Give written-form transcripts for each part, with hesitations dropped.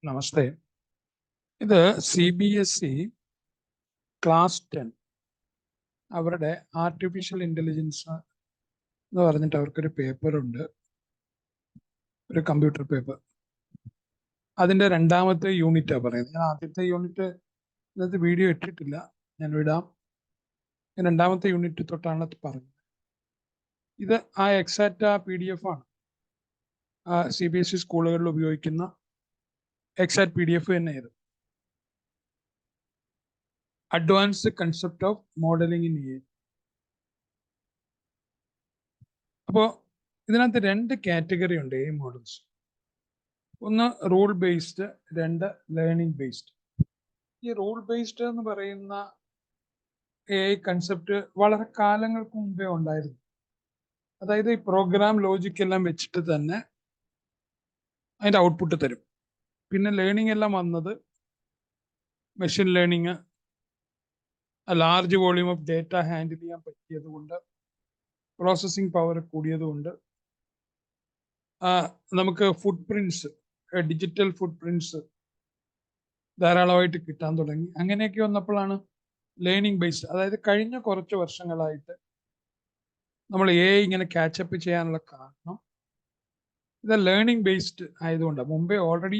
നമസ്തേ. ഇത് CBSE class 10 അവരുടെ artificial intelligence എന്ന് പറഞ്ഞിട്ട് അവർക്കൊരു പേപ്പർ ഉണ്ട്, ഒരു കമ്പ്യൂട്ടർ പേപ്പർ. അതിന്റെ രണ്ടാമത്തെ യൂണിറ്റാണ് പറയുന്നത്. ഞാൻ ആദ്യത്തെ യൂണിറ്റ് ഇന്നത്തെ വീഡിയോ ഇട്ടിട്ടില്ല, ഞാൻ വിടാം. രണ്ടാമത്തെ യൂണിറ്റ് തൊട്ടാണ് അത് പറഞ്ഞത്. ഇത് ആ എക്സാക്റ്റ് PDF ആണ്. CBSE സ്കൂളുകളിൽ ഉപയോഗിക്കുന്ന എക്സാക്റ്റ് PDF തന്നെ ഇത്. Advanced concept of modelling in AI. അപ്പോൾ ഇതിനകത്ത് രണ്ട് കാറ്റഗറി ഉണ്ട് AI മോഡൽസ്. ഒന്ന് റൂൾ ബേസ്ഡ്, രണ്ട് ലേണിംഗ് ബേസ്ഡ്. ഈ റൂൾ ബേസ്ഡ് എന്ന് പറയുന്ന AI കൺസെപ്റ്റ് വളരെ കാലങ്ങൾക്ക് മുമ്പേ ഉണ്ടായിരുന്നു. അതായത് ഈ പ്രോഗ്രാം ലോജിക് എല്ലാം വെച്ചിട്ട് തന്നെ അതിൻ്റെ ഔട്ട്പുട്ട് തരും. പിന്നെ ലേണിംഗ് എല്ലാം വന്നത് machine learning, large volume of data handle ചെയ്യാൻ പറ്റിയത് കൊണ്ട്, പ്രോസസ്സിംഗ് പവർ കൂടിയത് കൊണ്ട് നമുക്ക് ഫുട് പ്രിന്റ്സ്, ഡിജിറ്റൽ ഫുട് പ്രിന്റ്സ് ധാരാളമായിട്ട് കിട്ടാൻ തുടങ്ങി. അങ്ങനെയൊക്കെ വന്നപ്പോഴാണ് ലേണിംഗ് ബേസ്ഡ്, അതായത് കഴിഞ്ഞ കുറച്ച് വർഷങ്ങളായിട്ട് നമ്മൾ AI ഇങ്ങനെ ക്യാച്ചപ്പ് ചെയ്യാനുള്ള കാരണം ഇത് ലേണിംഗ് ബേസ്ഡ് ആയതുകൊണ്ടാണ്. മുമ്പേ ഓൾറെഡി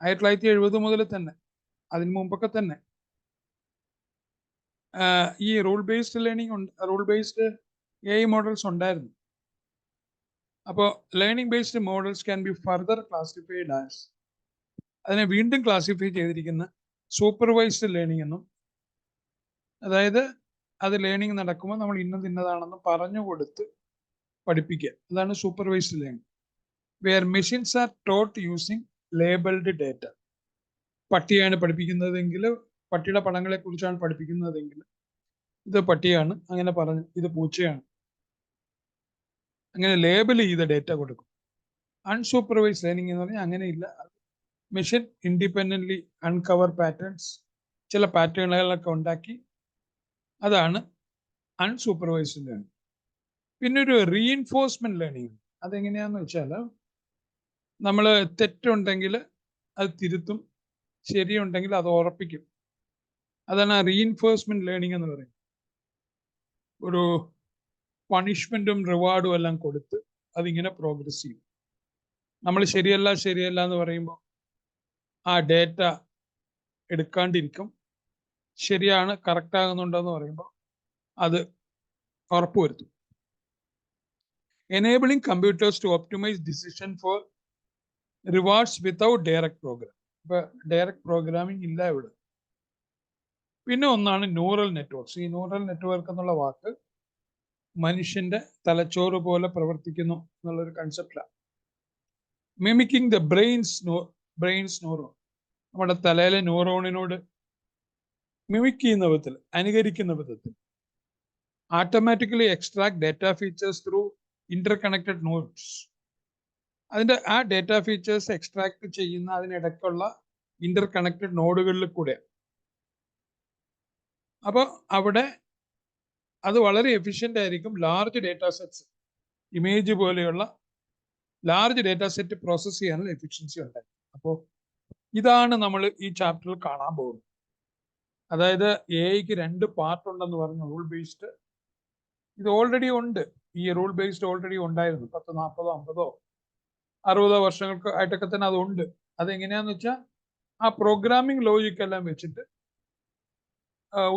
1970 മുതൽ തന്നെ, അതിന് മുമ്പൊക്കെ തന്നെ ഈ റൂൾ ബേസ്ഡ് ലേണിംഗ് ഉണ്ട്, റൂൾ ബേസ്ഡ് AI മോഡൽസ് ഉണ്ടായിരുന്നു. അപ്പോൾ learning based models can be further classified as, അതിനെ വീണ്ടും ക്ലാസിഫൈ ചെയ്തിരിക്കുന്ന സൂപ്പർവൈസ്ഡ് ലേണിംഗ് എന്നും, അതായത് അത് ലേണിംഗ് നടക്കുമ്പോൾ നമ്മൾ ഇന്നതാണെന്ന് പറഞ്ഞു കൊടുത്ത് പഠിപ്പിക്കുക. അതാണ് supervised learning. Where machines are taught using labelled data. പട്ടിയാണ് പഠിപ്പിക്കുന്നതെങ്കിൽ, പട്ടിയുടെ പടങ്ങളെ കുറിച്ചാണ് പഠിപ്പിക്കുന്നതെങ്കിൽ ഇത് പട്ടിയാണ്, അങ്ങനെ പറഞ്ഞു ഇത് പൂച്ചയാണ്, അങ്ങനെ ലേബൽ ചെയ്ത ഡേറ്റ കൊടുക്കും. അൺസൂപ്പർവൈസ്ഡ് ലേണിംഗ് എന്ന് പറഞ്ഞാൽ അങ്ങനെയില്ല. മെഷീൻ ഇൻഡിപെൻഡൻ്റ്ലി അൺകവർ പാറ്റേൺസ്, ചില പാറ്റേണുകളൊക്കെ ഉണ്ടാക്കി, അതാണ് അൺസൂപ്പർവൈസ്ഡ് ലേണിംഗ്. പിന്നെ ഒരു റീഇൻഫോഴ്സ്മെന്റ് ലേണിംഗ്. അതെങ്ങനെയാന്ന് വെച്ചാൽ നമ്മൾ തെറ്റുണ്ടെങ്കിൽ അത് തിരുത്തും, ശരിയുണ്ടെങ്കിൽ അത് ഉറപ്പിക്കും. അതാണ് റീഇൻഫോഴ്സ്മെന്റ് ലേണിംഗ് എന്ന് പറയുന്നത്. ഒരു പണിഷ്മെന്റും റിവാർഡും എല്ലാം കൊടുത്ത് അതിങ്ങനെ പ്രോഗ്രസ് ചെയ്യും. നമ്മൾ ശരിയല്ല എന്ന് പറയുമ്പോൾ ആ ഡേറ്റ എടുക്കാണ്ടിരിക്കും. ശരിയാണ്, കറക്റ്റ് ആകുന്നുണ്ടെന്ന് പറയുമ്പോൾ അത് ഉറപ്പുവരുത്തും. enabling computers to optimize decision for rewards without direct program. ഇപ്പൊ ഡയറക്റ്റ് പ്രോഗ്രാമിംഗ് ഇല്ല ഇവിടെ. പിന്നെ ഒന്നാണ് ന്യൂറൽ നെറ്റ്വർക്ക്സ്. ഈ ന്യൂറൽ നെറ്റ്വർക്ക് എന്നുള്ള വാക്ക് മനുഷ്യന്റെ തലച്ചോറ് പോലെ പ്രവർത്തിക്കുന്നു എന്നുള്ളൊരു കൺസെപ്റ്റാണ്. Mimicking the brain's neuron. നമ്മുടെ തലയിലെ ന്യൂറോണിനോട് മിമിക് ചെയ്യുന്ന വിധത്തിൽ, അനുകരിക്കുന്ന വിധത്തിൽ automatically extract data features through interconnected nodes. അതിന്റെ ആ ഡേറ്റ ഫീച്ചേഴ്സ് എക്സ്ട്രാക്ട് ചെയ്യുന്ന അതിനിടയ്ക്കുള്ള ഇന്റർകണക്റ്റഡ് നോഡുകളിൽ കൂടെ. അപ്പോൾ അവിടെ അത് വളരെ എഫിഷ്യന്റ് ആയിരിക്കും. ലാർജ് ഡേറ്റ സെറ്റ്സ്, ഇമേജ് പോലെയുള്ള ലാർജ് ഡേറ്റ സെറ്റ് പ്രോസസ് ചെയ്യാനുള്ള എഫിഷ്യൻസി ഉണ്ടായിരിക്കും. അപ്പോൾ ഇതാണ് നമ്മൾ ഈ ചാപ്റ്ററിൽ കാണാൻ പോകുന്നത്. അതായത് AIക്ക് രണ്ട് പാർട്ട് ഉണ്ടെന്ന് പറഞ്ഞു. റൂൾ ബേസ്ഡ്, ഇത് ഓൾറെഡി ഉണ്ട്. ഈ റൂൾ ബേസ്ഡ് ഓൾറെഡി ഉണ്ടായിരുന്നു. 10, 40, 50, 60 വർഷങ്ങൾക്ക് ആയിട്ടൊക്കെ തന്നെ അതുണ്ട്. അതെങ്ങനെയാന്ന് വെച്ചാൽ ആ പ്രോഗ്രാമിംഗ് ലോജിക് എല്ലാം വെച്ചിട്ട്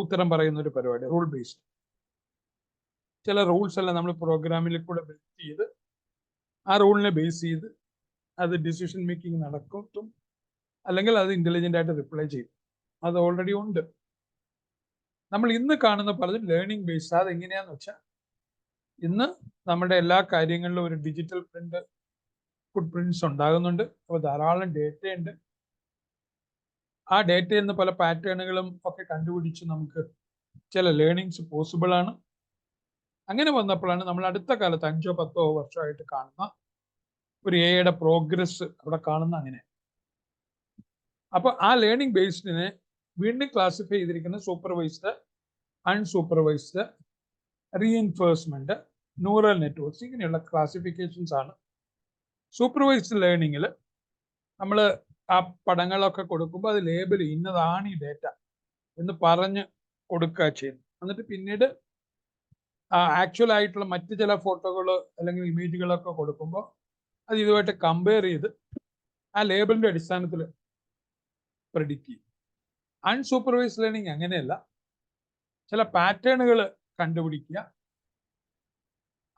ഉത്തരം പറയുന്ന ഒരു പരിപാടി, റൂൾ ബേസ്ഡ്. ചില റൂൾസ് എല്ലാം നമ്മൾ പ്രോഗ്രാമിൽ കൂടെ ബിൽഡ് ചെയ്ത് ആ റൂളിനെ ബേസ് ചെയ്ത് അത് ഡിസിഷൻ മേക്കിംഗ് നടക്കും, അല്ലെങ്കിൽ അത് ഇന്റലിജന്റ് ആയിട്ട് റിപ്ലൈ ചെയ്യും. അത് ഓൾറെഡി ഉണ്ട്. നമ്മൾ ഇന്ന് കാണുന്ന പലതും ലേണിംഗ് ബേസ്ഡ്. അത് എങ്ങനെയാന്ന് വെച്ചാൽ ഇന്ന് നമ്മുടെ എല്ലാ കാര്യങ്ങളിലും ഒരു ഡിജിറ്റൽ ഫുട് പ്രിന്റ്സ് ഉണ്ടാകുന്നുണ്ട്. അപ്പോൾ ധാരാളം ഡേറ്റ ഉണ്ട്. ആ ഡേറ്റയിൽ നിന്ന് പല പാറ്റേണുകളും ഒക്കെ കണ്ടുപിടിച്ച് നമുക്ക് ചില ലേണിങ്സ് പോസിബിൾ ആണ്. അങ്ങനെ വന്നപ്പോഴാണ് നമ്മൾ അടുത്ത കാലത്ത് 5 or 10 വർഷമായിട്ട് കാണുന്ന ഒരു AIയുടെ പ്രോഗ്രസ് അവിടെ കാണുന്ന. അങ്ങനെ അപ്പൊ ആ ലേണിംഗ് ബേസ്ഡിനെ വീണ്ടും ക്ലാസിഫൈ ചെയ്തിരിക്കുന്ന supervised, unsupervised, reinforcement, neural networks, ഇങ്ങനെയുള്ള ക്ലാസിഫിക്കേഷൻസ് ആണ്. സൂപ്പർവൈസ്ഡ് ലേണിംഗിൽ നമ്മൾ ആ പടങ്ങളൊക്കെ കൊടുക്കുമ്പോൾ അത് ലേബൽ ഇന്നതാണ് ഈ ഡേറ്റ എന്ന് പറഞ്ഞ് കൊടുക്കുക ചെയ്യുന്നു. എന്നിട്ട് പിന്നീട് ആക്ച്വൽ ആയിട്ടുള്ള മറ്റ് ചില ഫോട്ടോകൾ അല്ലെങ്കിൽ ഇമേജുകളൊക്കെ കൊടുക്കുമ്പോൾ അത് ഇതുമായിട്ട് കമ്പയർ ചെയ്ത് ആ ലേബലിന്റെ അടിസ്ഥാനത്തിൽ പ്രെഡിക്റ്റ് ചെയ്യും. അൺസൂപ്പർവൈസ്ഡ് ലേണിംഗ് അങ്ങനെയല്ല. ചില പാറ്റേണുകൾ കണ്ടുപിടിക്കുക,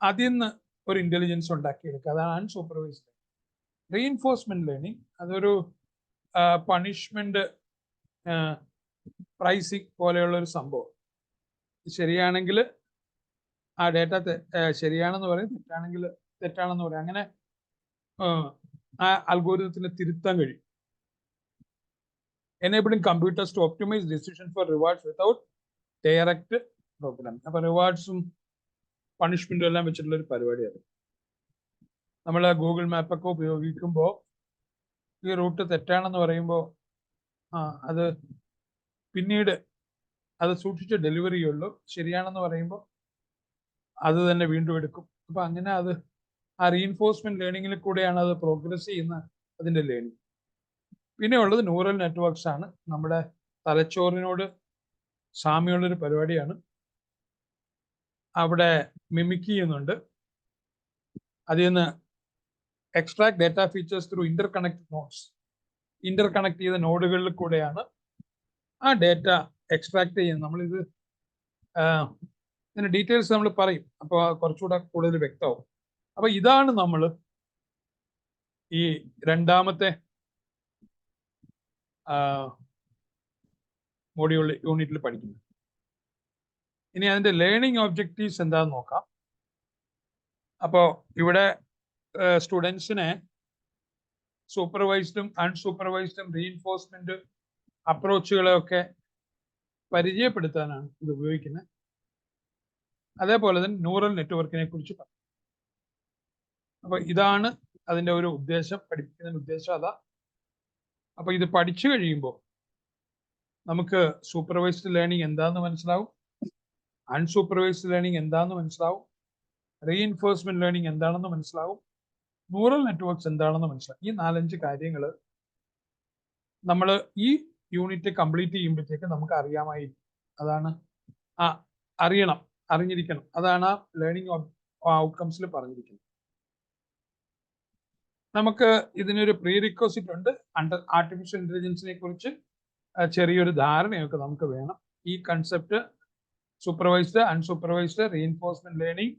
അതിൽ നിന്ന് ഒരു ഇന്റലിജൻസ് ഉണ്ടാക്കിയെടുക്കുക. അതാണ് അൺസൂപ്പർവൈസ്ഡ് ലേണിംഗ്. റീഇൻഫോഴ്സ്മെന്റ് ലേണിംഗ് അതൊരു പണിഷ്മെന്റ് പ്രൈസിങ് പോലെയുള്ള ഒരു സംഭവം. ശരിയാണെങ്കിൽ ആ ഡേറ്റ ശരിയാണെന്ന് പറയും, തെറ്റാണെങ്കിൽ തെറ്റാണെന്ന് പറയും. അങ്ങനെ ആ അൽഗോരിതത്തിനെ തിരുത്താൻ കഴിയും. enabling computers to optimize decision for rewards without direct programming. അപ്പൊ റിവാർഡ്സും പണിഷ്മെന്റും എല്ലാം വെച്ചിട്ടുള്ള ഒരു പരിപാടിയാണ്. നമ്മൾ ഗൂഗിൾ മാപ്പൊക്കെ ഉപയോഗിക്കുമ്പോൾ ഈ റൂട്ട് തെറ്റാണെന്ന് പറയുമ്പോൾ അത് പിന്നീട് അത് സൂക്ഷിച്ച് ഡെലിവറി ചെയ്യുള്ളൂ. ശരിയാണെന്ന് പറയുമ്പോൾ അത് തന്നെ വീണ്ടും എടുക്കും. അപ്പൊ അങ്ങനെ അത് ആ റീഇൻഫോഴ്സ്മെന്റ് ലേണിംഗിൽ കൂടെയാണ് അത് പ്രോഗ്രസ് ചെയ്യുന്ന അതിന്റെ ലേണിംഗ്. പിന്നെ ഉള്ളത് ന്യൂറൽ നെറ്റ്വർക്ക്സ് ആണ്. നമ്മുടെ തലച്ചോറിനോട് സാമ്യമുള്ളൊരു പരിപാടിയാണ്. അവിടെ മിമിക് ചെയ്യുന്നുണ്ട്. അതിൽ നിന്ന് extract data features through interconnected nodes. Interconnect ചെയ്ത നോഡുകളിൽ കൂടെയാണ് ആ ഡേറ്റ എക്സ്ട്രാക്ട് ചെയ്യുന്നത്. നമ്മളിത് ഇതിന്റെ ഡീറ്റെയിൽസ് നമ്മൾ പറയും, അപ്പോൾ കുറച്ചുകൂടെ കൂടുതൽ വ്യക്തമാവും. അപ്പൊ ഇതാണ് നമ്മൾ ഈ രണ്ടാമത്തെ മോഡ്യൂൾ യൂണിറ്റിൽ പഠിക്കുന്നത്. ഇനി അതിന്റെ ലേണിംഗ് ഒബ്ജക്റ്റീവ്സ് എന്താണെന്ന് നോക്കാം. അപ്പോൾ ഇവിടെ സ്റ്റുഡൻസിനെ സൂപ്പർവൈസ്ഡും അൺസൂപ്പർവൈസ്ഡും റീഇൻഫോഴ്സ്മെന്റ് അപ്രോച്ചുകളെയൊക്കെ പരിചയപ്പെടുത്താനാണ് ഇത് ഉപയോഗിക്കുന്നത്. അതേപോലെ തന്നെ ന്യൂറൽ നെറ്റ്വർക്കിനെ കുറിച്ച് പറയും. അപ്പൊ ഇതാണ് അതിന്റെ ഒരു ഉദ്ദേശം, പഠിപ്പിക്കുന്നതിന്റെ ഉദ്ദേശം അതാ. അപ്പൊ ഇത് പഠിച്ചു കഴിയുമ്പോൾ നമുക്ക് സൂപ്പർവൈസ്ഡ് ലേണിംഗ് എന്താണെന്ന് മനസ്സിലാവും, അൺസൂപ്പർവൈസ്ഡ് ലേണിംഗ് എന്താണെന്ന് മനസ്സിലാവും, റീഇൻഫോഴ്സ്മെന്റ് ലേണിംഗ് എന്താണെന്ന് മനസ്സിലാവും, ന്യൂറൽ നെറ്റ്വർക്ക്സ് എന്താണെന്ന് മനസ്സിലാവും. ഈ 4-5 കാര്യങ്ങൾ നമ്മൾ ഈ യൂണിറ്റ് കംപ്ലീറ്റ് ചെയ്യുമ്പോഴത്തേക്ക് നമുക്ക് അറിയാമായിരിക്കും. അതാണ് അറിഞ്ഞിരിക്കണം. അതാണ് ആ ലേണിംഗ് ഔട്ട്കംസിൽ പറഞ്ഞിരിക്കുന്നത്. നമുക്ക് ഇതിനൊരു പ്രീ റിക്വസിറ്റ് ഉണ്ട്. ആർട്ടിഫിഷ്യൽ ഇന്റലിജൻസിനെ കുറിച്ച് ചെറിയൊരു ധാരണയൊക്കെ നമുക്ക് വേണം. ഈ concept supervised, unsupervised, reinforcement learning,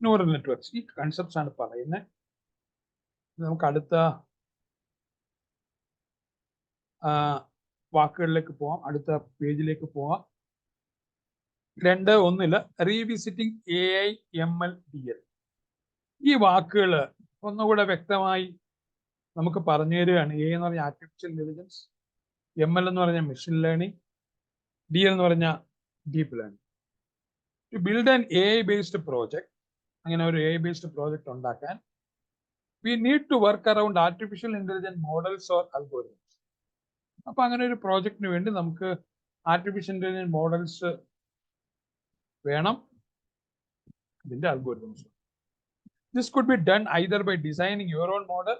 neural networks, ഈ കൺസെപ്റ്റ്സ് ആണ് പറയുന്നത്. നമുക്ക് അടുത്ത വാക്കുകളിലേക്ക് പോവാം, അടുത്ത പേജിലേക്ക് പോവാം. 2.1 റീവിസിറ്റിംഗ് AI ML DL. ഈ വാക്കുകൾ ഒന്നുകൂടെ വ്യക്തമായി നമുക്ക് പറഞ്ഞു തരികയാണ്. എ എന്ന് പറഞ്ഞാൽ ആർട്ടിഫിഷ്യൽ ഇന്റലിജൻസ്, ML എന്ന് പറഞ്ഞാൽ മെഷീൻ ലേണിംഗ്, DL എന്ന് പറഞ്ഞാൽ deep learning. To build an AI based project, അങ്ങനെ ഒരു AI ബേസ്ഡ് പ്രോജക്ട് ഉണ്ടാക്കാൻ we need to work around artificial intelligence models or algorithms. അപ്പൊ അങ്ങനെ ഒരു പ്രോജക്റ്റിന് വേണ്ടി നമുക്ക് ആർട്ടിഫിഷ്യൽ ഇന്റലിജൻസ് മോഡൽസ് വേണം, ഇതിന്റെ algorithms. This could be done either by designing your own model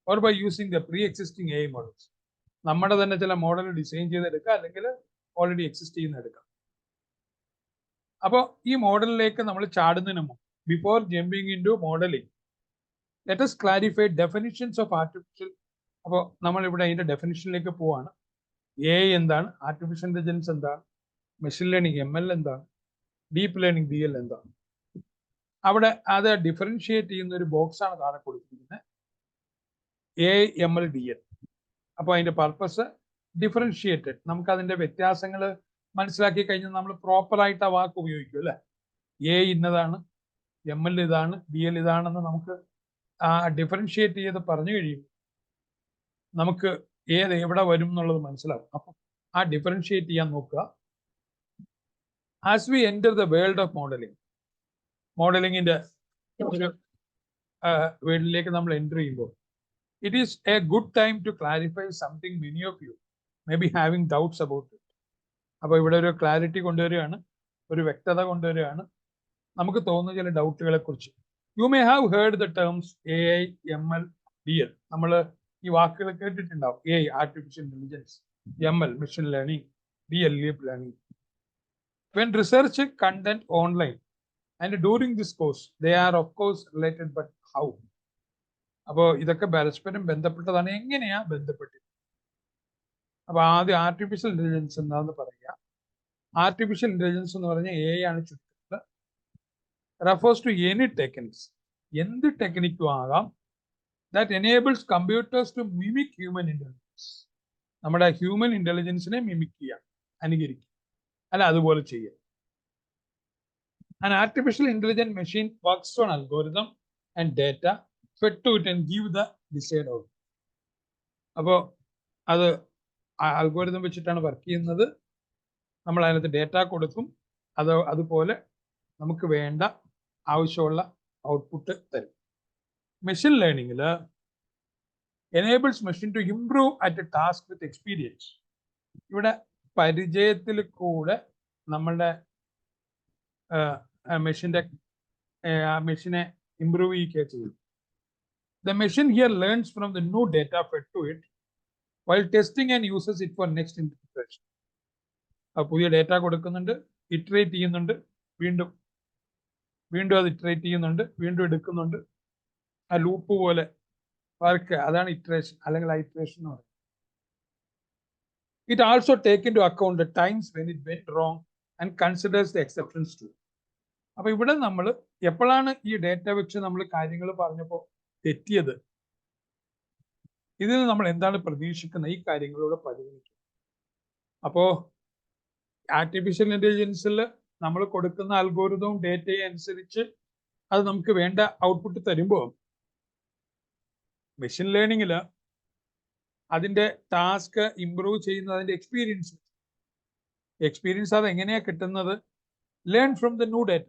or by using the pre-existing AI models. നമ്മുടെ തന്നെ ചില മോഡൽ ഡിസൈൻ ചെയ്തെടുക്കുക, അല്ലെങ്കിൽ ഓൾറെഡി എക്സിസ്റ്റ് ചെയ്യുന്ന എടുക്കാം. അപ്പോൾ ഈ മോഡലിലേക്ക് നമ്മൾ ചാടുന്നതിന് മുമ്പ്, before jumping into modelling, let us clarify definitions of artificial. അപ്പോൾ നമ്മൾ ഇവിടെ അതിന്റെ ഡെഫിനിഷനിലേക്ക് പോവാണ്. AI എന്താണ്, ആർട്ടിഫിഷ്യൽ ഇന്റലിജൻസ് എന്താണ്, മെഷീൻ ലേണിംഗ് ML എന്താണ്, ഡീപ്പ് ലേണിംഗ് DL എന്താണ്. അവിടെ അത് ഡിഫറൻഷിയേറ്റ് ചെയ്യുന്ന ഒരു ബോക്സ് ആണ് താഴെ കൊടുത്തിരിക്കുന്നത്, AI ML DL. അപ്പോൾ അതിന്റെ പർപ്പസ് ഡിഫറൻഷിയേറ്റഡ്, നമുക്ക് അതിന്റെ വ്യത്യാസങ്ങൾ മനസ്സിലാക്കി കഴിഞ്ഞാൽ നമ്മൾ പ്രോപ്പറായിട്ട് ആ വാക്ക് ഉപയോഗിക്കും അല്ലെ. AI ഇന്നതാണ്, ML ഇതാണ്, DL ഇതാണെന്ന് നമുക്ക് ഡിഫറൻഷിയേറ്റ് ചെയ്ത് പറഞ്ഞു കഴിയും. നമുക്ക് എവിടെ വരും എന്നുള്ളത് മനസ്സിലാവും. അപ്പൊ ആ ഡിഫറൻഷിയേറ്റ് ചെയ്യാൻ നോക്കുക. As we enter the world of modelling, മോഡലിംഗിന്റെ ഒരു വേൾഡിലേക്ക് നമ്മൾ എൻ്റർ ചെയ്യുമ്പോൾ, it is a good time to clarify something many of you may be having doubts about it. അപ്പോൾ ഇവിടെ ഒരു ക്ലാരിറ്റി കൊണ്ടുവരികയാണ്, ഒരു വ്യക്തത കൊണ്ടുവരികയാണ് നമുക്ക് തോന്നുന്ന ചില ഡൗട്ടുകളെ കുറിച്ച്. You may have heard the terms AI ML DL. നമ്മൾ ഈ വാക്കുകൾ കേട്ടിട്ടുണ്ടാവും. AI, artificial intelligence, ML, machine learning, DL, deep learning. When research content online and during this course, they are of course related, but how? അപ്പോൾ ഇതൊക്കെ പരസ്പരം ബന്ധപ്പെട്ടതാണ്. എങ്ങനെയാ ബന്ധപ്പെട്ടത്? അപ്പൊ ആദ്യം ആർട്ടിഫിഷ്യൽ ഇന്റലിജൻസ് എന്താന്ന് പറയുക. ആർട്ടിഫിഷ്യൽ ഇന്റലിജൻസ് എന്ന് പറഞ്ഞാൽ AI ആണ് ചുറ്റുന്നത്. റെഫേഴ്സ് ടു എനി ടെക്നിക്സ്, എന്ത് ടെക്നിക്കും ആകാം, that enables computers to mimic human intelligence. നമ്മുടെ ഹ്യൂമൻ ഇന്റലിജൻസിനെ മിമിക് ചെയ്യാം, അനുകരിക്കും, അല്ല അതുപോലെ ചെയ്യാം. An artificial intelligent machine works on algorithm and data fed to it and give the desired output. അപ്പോൾ അത് അൽഗോരിതം വെച്ചിട്ടാണ് വർക്ക് ചെയ്യുന്നത്. നമ്മൾ അതിനകത്ത് ഡേറ്റ കൊടുക്കും, അതുപോലെ നമുക്ക് വേണ്ട ആവശ്യമുള്ള ഔട്ട്പുട്ട് തരും. മെഷീൻ ലേണിംഗിൽ enables machine to improve at a task with experience. ഇവിടെ പരിചയത്തിൽ കൂടെ നമ്മളുടെ മെഷീനെ ഇംപ്രൂവ് ചെയ്യുക ചെയ്യും. The machine here learns from the new data fed to it while testing and uses it for next interpretation. പുതിയ data കൊടുക്കുന്നുണ്ട്, iterate ചെയ്യുന്നുണ്ട്, വീണ്ടും അത് ഇറ്ററേറ്റ് ചെയ്യുന്നുണ്ട്, വീണ്ടും എടുക്കുന്നുണ്ട്. ആ ലൂപ്പ് പോലെ വർക്ക്, അതാണ് ഇറ്ററേഷൻ അല്ലെങ്കിൽ ഐറ്ററേഷൻ എന്ന് പറയുന്നത്. It also take into account the times when it went wrong and considers the exceptions too. അപ്പൊ ഇവിടെ നമ്മൾ എപ്പോഴാണ് ഈ ഡേറ്റ വെച്ച് നമ്മൾ കാര്യങ്ങൾ പറഞ്ഞപ്പോൾ തെറ്റിയത്, ഇതിൽ നമ്മൾ എന്താണ് പ്രതീക്ഷിക്കുന്നത്, ഈ കാര്യങ്ങളോട് പരിഗണിക്കും. അപ്പോ ആർട്ടിഫിഷ്യൽ ഇന്റലിജൻസിൽ നമ്മൾ കൊടുക്കുന്ന അൽഗോരിതവും ഡേറ്റയും അനുസരിച്ച് അത് നമുക്ക് വേണ്ട ഔട്ട്പുട്ട് തരുമ്പോൾ, മെഷീൻ ലേണിംഗിൽ അതിന്റെ ടാസ്ക് ഇംപ്രൂവ് ചെയ്യുന്നത് അതിന്റെ എക്സ്പീരിയൻസ് അത് എങ്ങനെയാ കിട്ടുന്നത്? Learn from the new data,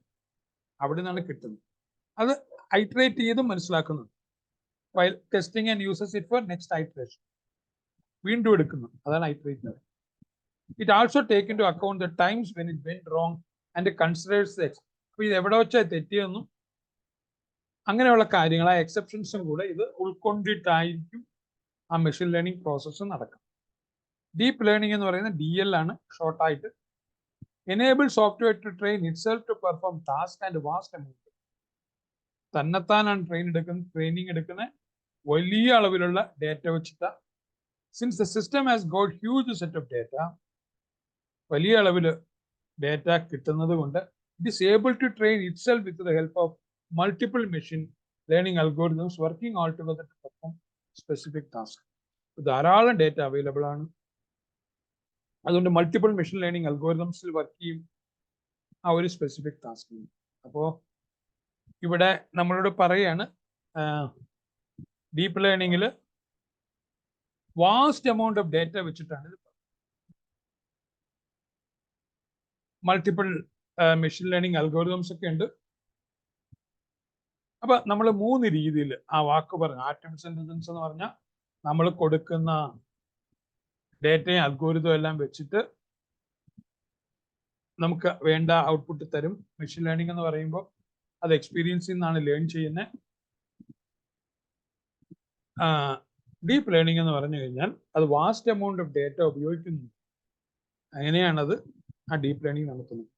അവിടെ നിന്നാണ് കിട്ടുന്നത്. അത് ഐറ്ററേറ്റ് ചെയ്ത് മനസ്സിലാക്കുന്നു. While testing and uses it for next iteration, വീണ്ടും എടുക്കുന്നു, അതാണ് iterate. It also take into account the times when it went wrong and considers the അപ്പൊ ഇത് എവിടെ വെച്ചാൽ തെറ്റിയെന്നും അങ്ങനെയുള്ള കാര്യങ്ങൾ, ആ എക്സെപ്ഷൻസും കൂടെ ഇത് ഉൾക്കൊണ്ടിട്ടായിരിക്കും ആ മെഷീൻ ലേണിംഗ് പ്രോസസ്സ് നടക്കും. ഡീപ്പ് ലേണിംഗ് എന്ന് പറയുന്നത് DL ആണ് ഷോർട്ടായിട്ട്. Enable software to train itself to perform task and vast amount. തന്നെത്താനാണ് ട്രെയിനിങ് എടുക്കുന്ന വലിയ അളവിലുള്ള ഡേറ്റ വെച്ചിട്ട്. Since the system has got huge set of data, വലിയ അളവിൽ ഡേറ്റ കിട്ടുന്നത് കൊണ്ട് it is able to train itself with the help of multiple machine learning algorithms working all together to perform specific task. ധാരാളം data available ആണ്, അതുകൊണ്ട് multiple machine learning അൽഗോരിതംസിൽ work ചെയ്യും ആ ഒരു സ്പെസിഫിക് ടാസ്കിന്. അപ്പോൾ ഇവിടെ നമ്മളോട് പറയാണ്, ഡീപ്പ് ലേണിംഗിൽ വാസ്റ്റ് എമൗണ്ട് ഓഫ് ഡേറ്റ വെച്ചിട്ടാണ് ഇത്. മൾട്ടിപ്പിൾ മെഷീൻ ലേണിംഗ് അൽഗോരിതംസ് ഒക്കെ ഉണ്ട്. അപ്പൊ നമ്മൾ 3 രീതിയിൽ ആ വാക്ക് പറഞ്ഞു. ആർട്ടിഫിഷ്യൽ ഇന്റലിജൻസ് എന്ന് പറഞ്ഞാൽ നമ്മൾ കൊടുക്കുന്ന ഡേറ്റയും അൽഗോരിതം എല്ലാം വെച്ചിട്ട് നമുക്ക് വേണ്ട ഔട്ട്പുട്ട് തരും. മെഷീൻ ലേണിംഗ് എന്ന് പറയുമ്പോൾ അത് എക്സ്പീരിയൻസിൽ നിന്നാണ് ലേൺ ചെയ്യുന്നത്. ഡീപ്പ് ലേണിംഗ് എന്ന് പറഞ്ഞു കഴിഞ്ഞാൽ അത് വാസ്റ്റ് എമൗണ്ട് ഓഫ് ഡേറ്റ ഉപയോഗിക്കുന്നു. അങ്ങനെയാണത് ആ ഡീപ്പ് ലേണിംഗ് നടത്തുന്നത്.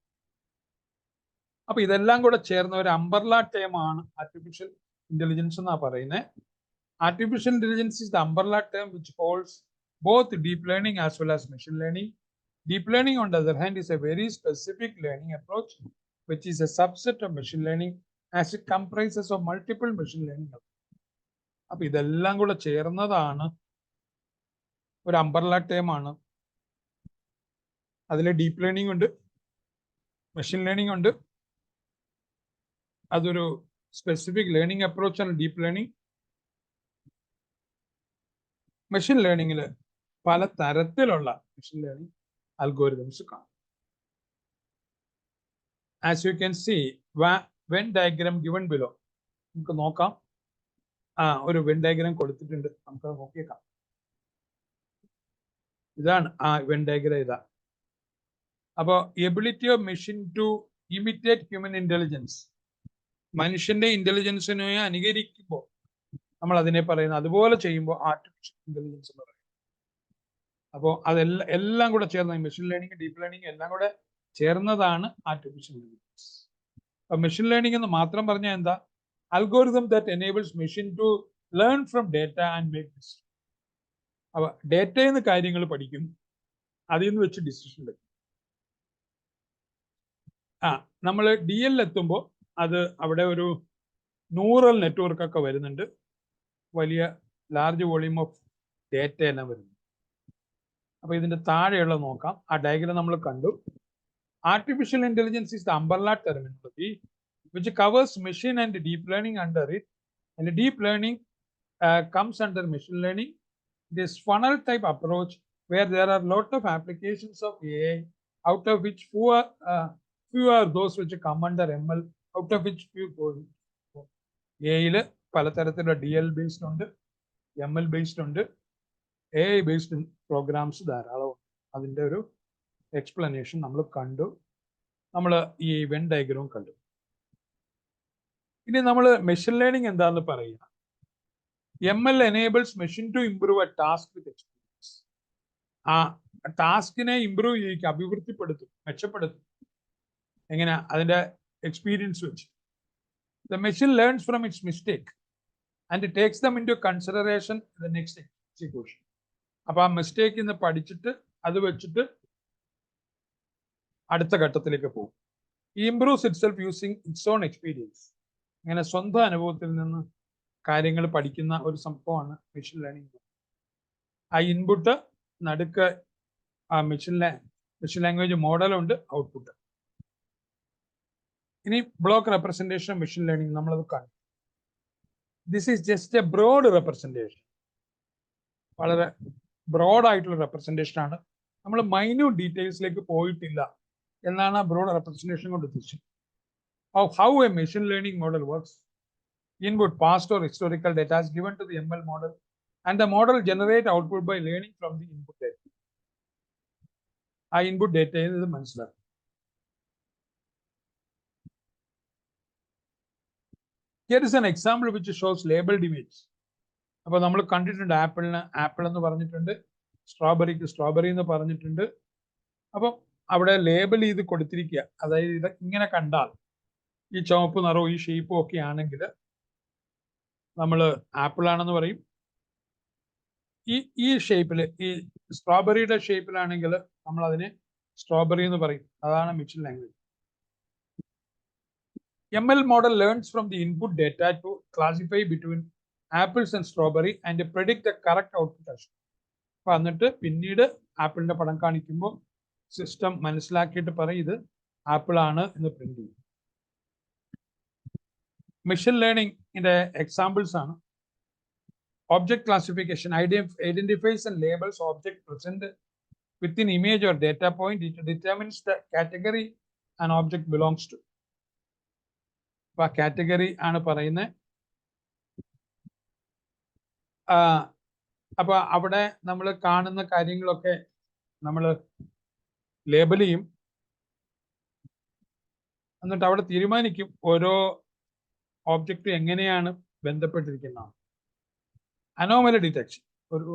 അപ്പൊ ഇതെല്ലാം കൂടെ ചേർന്ന ഒരു അംബർല ടേം ആണ് ആർട്ടിഫിഷ്യൽ ഇന്റലിജൻസ് എന്നാ പറയുന്നത്. Artificial intelligence is the umbrella term which holds both deep learning as well as machine learning. Deep learning, on the other hand, is a very specific learning approach, which is a subset of machine learning as it comprises of multiple machine learning. അപ്പൊ ഇതെല്ലാം കൂടെ ചേർന്നതാണ് ഒരു umbrella term ആണ്. അതിൽ deep learning ഉണ്ട്, machine learning ഉണ്ട്. അതൊരു സ്പെസിഫിക് ലേണിംഗ് അപ്രോച്ചാണ് ഡീപ്പ് ലേണിംഗ്. മെഷീൻ ലേണിംഗിൽ പല തരത്തിലുള്ള മെഷീൻ ലേണിംഗ് അൽഗോരിതംസ് കാണും. As you can see when diagram given below, നമുക്ക് നോക്കാം. ഒരു വെൻ ഡയഗ്രാം കൊടുത്തിട്ടുണ്ട്, നമുക്ക് നോക്കിയേക്കാം. ഇതാണ് ആ വെൻ ഡയഗ്രാം. ഇതാ. അപ്പോൾ ability of machine to imitate human intelligence, മനുഷ്യന്റെ ഇന്റലിജൻസിനെ അനുകരിക്കുമ്പോൾ നമ്മൾ അതിനെ പറയുന്നത് അതുപോലെ ചെയ്യുമ്പോൾ ആർട്ടിഫിഷ്യൽ ഇന്റലിജൻസ് എന്ന് പറയും. അപ്പോൾ എല്ലാം കൂടെ ചേർന്ന മെഷീൻ ലേണിംഗ്, ഡീപ്പ് ലേണിംഗ് എല്ലാം കൂടെ ചേർന്നതാണ് ആർട്ടിഫിഷ്യൽ ഇന്റലിജൻസ്. അപ്പൊ മെഷീൻ ലേണിംഗ് എന്ന് മാത്രം പറഞ്ഞാൽ എന്താ? Algorithm that enables machine to learn from data and make decision. അപ്പൊ ഡേറ്റയിൽ നിന്ന് കാര്യങ്ങൾ പഠിക്കും, അതിൽ നിന്ന് വെച്ച് ഡിസിഷൻ എടുക്കും. നമ്മൾ DL എത്തുമ്പോൾ അത് അവിടെ ഒരു ന്യൂറൽ നെറ്റ്വർക്ക് ഒക്കെ വരുന്നുണ്ട്, വലിയ ലാർജ് വോളിയം ഓഫ് ഡേറ്റ എല്ലാം വരുന്നു. അപ്പൊ ഇതിന്റെ താഴെയുള്ള നോക്കാം. ആ ഡയഗ്രം നമ്മൾ കണ്ടു. Artificial intelligence is the umbrella terminology which covers machine and deep learning under it, and deep learning comes under machine learning. This funnel type approach where there are lot of applications of AI, out of which few are those which come under ML, out of which few go. AI പലതരത്തിലുള്ള DL based ഉണ്ട്, ML based ഉണ്ട്, AI based programmes ധാരാളം. അതിൻ്റെ ഒരു explanation നമ്മൾ കണ്ടു. നമ്മൾ ഈ വെൻ ഡയഗ്രാം കണ്ടു. ഇനി നമ്മൾ മെഷീൻ ലേണിംഗ് എന്താന്ന് പറയുക. ML enables machine to improve a task with experience. ആ ടാസ്കിനെ ഇംപ്രൂവ് ചെയ്യിക്കുക, അഭിവൃദ്ധിപ്പെടുത്തും, മെച്ചപ്പെടുത്തും. എങ്ങനെ? അതിന്റെ എക്സ്പീരിയൻസ് വെച്ച്. The machine learns from its mistake and it takes them into consideration in the next execution. അപ്പൊ ആ മിസ്റ്റേക്കിൽ നിന്ന് പഠിച്ചിട്ട് അത് വെച്ചിട്ട് അടുത്ത ഘട്ടത്തിലേക്ക് പോകും. Improves itself using it's on experience. ഇങ്ങനെ സ്വന്തം അനുഭവത്തിൽ നിന്ന് കാര്യങ്ങൾ പഠിക്കുന്ന ഒരു സംഭവമാണ് മെഷീൻ ലേണിംഗ്. ആ ഇൻപുട്ട് നടുക്ക് ആ മെഷീൻ ലാംഗ്വേജ് മോഡലുണ്ട്, ഔട്ട്പുട്ട്. ഇനി ബ്ലോക്ക് റെപ്രസെന്റേഷൻ മെഷീൻ ലേണിംഗ് നമ്മളത് കാണും. This is just a broad representation, വളരെ ബ്രോഡ് ആയിട്ടുള്ള റെപ്രസെന്റേഷൻ ആണ്. നമ്മൾ മൈന്യൂട്ട് ഡീറ്റെയിൽസിലേക്ക് പോയിട്ടില്ല എന്നാണ് ആ ബ്രോഡ് റെപ്രസെന്റേഷൻ കൊണ്ട് ഉദ്ദേശിച്ചത്. How A machine learning model works. Input past or historical data is given to the ML model, and the model generate output by learning from the input data. ആ input ഡേറ്റയിൽ ഇത് മനസ്സിലാക്കും. Here is an example which shows labeled image. അപ്പൊ നമ്മൾ കണ്ടിട്ടുണ്ട്, ആപ്പിളിന് apple എന്ന് പറഞ്ഞിട്ടുണ്ട്, സ്ട്രോബെറിക്ക് strawberry എന്ന് പറഞ്ഞിട്ടുണ്ട്. അപ്പം അവിടെ ലേബൽ ചെയ്ത് കൊടുത്തിരിക്കുക. അതായത് ഇത് ഇങ്ങനെ കണ്ടാൽ ഈ ചുവപ്പ് നിറവും ഈ ഷേപ്പും ഒക്കെ ആണെങ്കിൽ നമ്മൾ ആപ്പിൾ ആണെന്ന് പറയും. ഈ ഷേപ്പിൽ, ഈ സ്ട്രോബെറിയുടെ ഷേപ്പിലാണെങ്കിൽ നമ്മൾ അതിനെ സ്ട്രോബെറി എന്ന് പറയും. അതാണ് machine language. ML model learns from the input data to classify between apples and strawberry and predict the correct output. അപ്പൊ എന്നിട്ട് പിന്നീട് ആപ്പിളിന്റെ പടം കാണിക്കുമ്പോൾ സിസ്റ്റം മനസ്സിലാക്കിയിട്ട് പറയും ഇത് ആപ്പിൾ ആണ് എന്ന് പ്രിന്റ് ചെയ്യും. മെഷീൻ ലേണിംഗിന്റെ എക്സാമ്പിൾസ് ആണ്. Object classification identifies and labels object present within image or data point. It determines the category an object belongs to. അപ്പൊ കാറ്റഗറി ആണ് പറയുന്നത്. അപ്പൊ അവിടെ നമ്മൾ കാണുന്ന കാര്യങ്ങളൊക്കെ നമ്മൾ ലേബൽ ചെയ്യും. എന്നിട്ട് അവിടെ തീരുമാനിക്കും ഓരോ ഓബ്ജക്റ്റ് എങ്ങനെയാണ് ബന്ധപ്പെട്ടിരിക്കുന്നത്. അനോമലി ഡിറ്റക്ഷൻ, ഒരു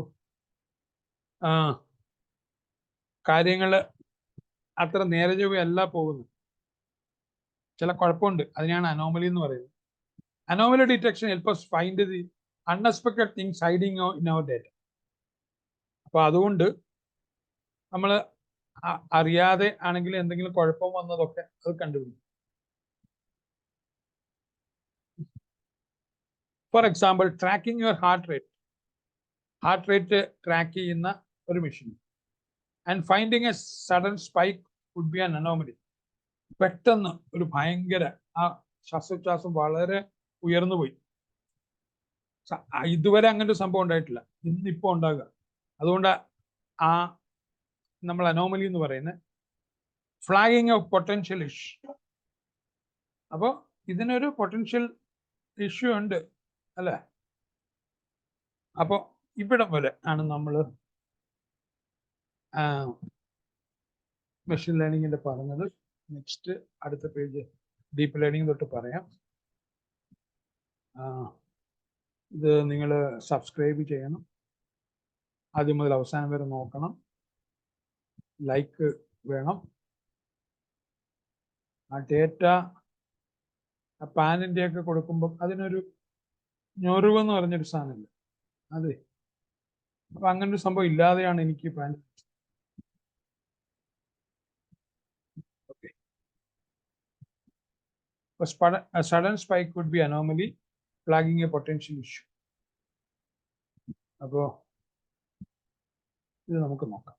കാര്യങ്ങൾ അത്ര നേരെ ചൊവ്വയല്ല പോകുന്നത്, ചില കുഴപ്പമുണ്ട്, അതിനാണ് അനോമലി എന്ന് പറയുന്നത്. Anomaly detection help us find the unexpected things hiding in our data. അപ്പൊ അതുകൊണ്ട് നമ്മൾ അറിയാതെ ആണെങ്കിൽ എന്തെങ്കിലും കുഴപ്പം വന്നതൊക്കെ അത് കണ്ടുപിടിക്കും. For example, tracking your heart rate track ചെയ്യുന്ന ഒരു machine. And finding a sudden spike would be an anomaly. പെട്ടെന്ന് ഒരു ഭയങ്കര ആ ശ്വാസോച്ഛ്വാസം വളരെ ഉയർന്നു പോയി. ഇതുവരെ അങ്ങനെ ഒരു സംഭവം ഉണ്ടായിട്ടില്ല, ഇന്നിപ്പോ ഉണ്ടാകുക. അതുകൊണ്ട് ആ നമ്മൾ അനോമലി എന്ന് പറയുന്നത്. ഫ്ലാഗിങ് ഓഫ് പൊട്ടൻഷ്യൽ ഇഷ്യൂ. അപ്പോൾ ഇതിനൊരു പൊട്ടൻഷ്യൽ ഇഷ്യൂ ഉണ്ട് അല്ലേ? അപ്പോൾ ഇവിടം വരെ ആണ് നമ്മൾ മെഷീൻ ലേണിംഗിന്റെ പറഞ്ഞത്. നെക്സ്റ്റ് അടുത്ത പേജ് ഡീപ്പ് ലേണിംഗ് തൊട്ട് പറയാം. ഇത് നിങ്ങൾ സബ്സ്ക്രൈബ് ചെയ്യണം, ആദ്യം മുതൽ അവസാനം വരെ നോക്കണം, ലൈക്ക് വേണം. ആ ഡേറ്റ പാനിന്റെ ഒക്കെ കൊടുക്കുമ്പോൾ അതിനൊരു ഞൊറിവെന്ന് പറഞ്ഞൊരു സാധനമില്ല, അതെ. അപ്പൊ അങ്ങനെ ഒരു സംഭവം ഇല്ലാതെയാണ് എനിക്ക് pan. Okay. A sudden spike could be anomaly flagging a potential issue. അപ്പോൾ ഇത് നമുക്ക് നോക്കാം.